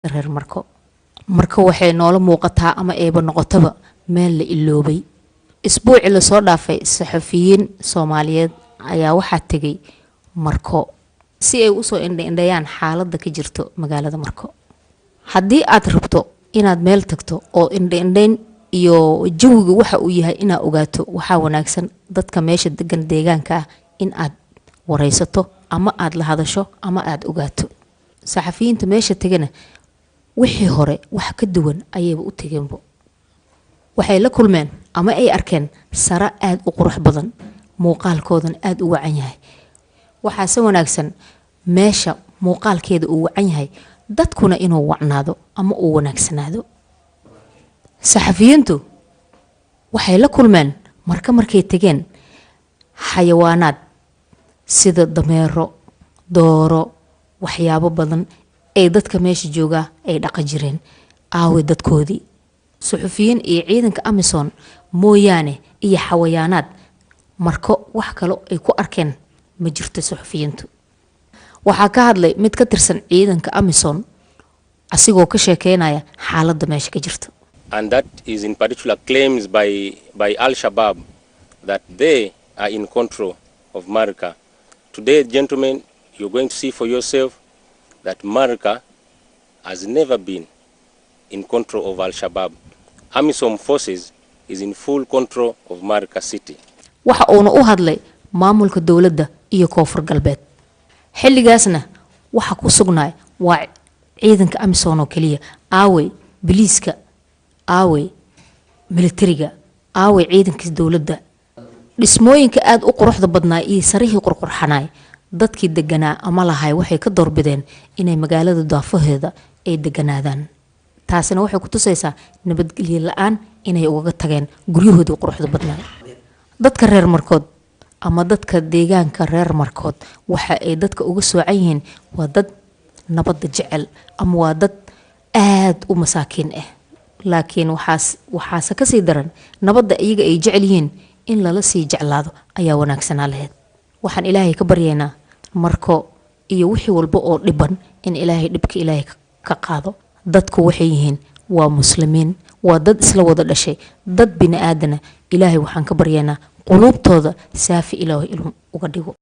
reer marko waxay noola muuqataa ama eeba noqotaba meel la iloobay. Isbuuci la soo dhaafay saxafiyiin Soomaaliyeed ayaa waxaa tagay Marko si ay u soo indhayaan xaaladda ka jirto magaalada Marko. Haddii aad rabto inaad meel tagto oo indhayn iyo jawiga waxa uu yahay inaad ogaato, waxa wanaagsan dadka meesha degan deegaanka ah in aad wareysato ama aad la hadasho ama aad ogaato. Saxafiyiinta meesha tagana wixii hore wax ka duwan ayayba u tageenbo. waxay la kulmeen ama ay arkeen sara aad u qurux badan, muuqaalkoodan aad u wacan yahay. waxaa se wanaagsan meesha muuqaalkeeda uu wacan yahay dadkuna inuu wacnaado ama uu wanaagsanaado. saxafiyiintu waxay la kulmeen markay tageen xayawaanaad sida dameero, dooro, waxyaabo badan ay dadka meesha jooga ay dhaqan jireen. aawe dadkoodii saxafiyiin iyo ciidanka Amazon mooyaane iyo xayawaanaad marko wax kale ay ku arkeen ma jirto. saxafiyiintu waxaa ka hadlay mid ka tirsan ciidanka Amazon asigoo ka sheekeynaya xaaladda meesha ka jirto. And that is in particular claims by Al-Shabaab that they are in control of Marka. Today, gentlemen, you're going to see for yourself that Marka has never been in control of Al-Shabaab. Amisom forces is in full control of Marka city. waxa uuna u hadlay maamulka dawladda iyo koonfur galbeed. xilligaasna waxa ku sugnay waa ciidanka Amisom oo kaliya. aaway biliiska, aaway militariga, aaway ciidanka dawladda. dhismooyinka aad u quruxda badnaa iyo sarihii qurqurxanaay dadkii deganaa ama lahay waxay ka doorbideen inay magaalada daafaheeda ay deganaadaan. taasina waxay ku tusaysaa nabadgelyo la'aan inay uga tageen guryahoodii quruxda badnaa. dadka reer Markood ama dadka deegaanka reer Markood waxa ay dadka uga soocan yihiin waa dad nabadda jecel ama waa dad aad u masaakiin ah. laakiin waxaas ka sii daran nabadda iyaga ay jecel yihiin in lala sii jeclaado ayaa wanaagsanaa lahayd. waxaan Ilaahay ka baryaynaa Marko iyo wixii walba oo dhiban in Ilaahay dhibka Ilaahay ka qaado. dadku waxay yihiin waa muslimiin, waa dad isla wada dhashay, dad bini aadana. Ilaahay waxaan ka baryaynaa qulubtooda saafi Ilaahay uga dhigo.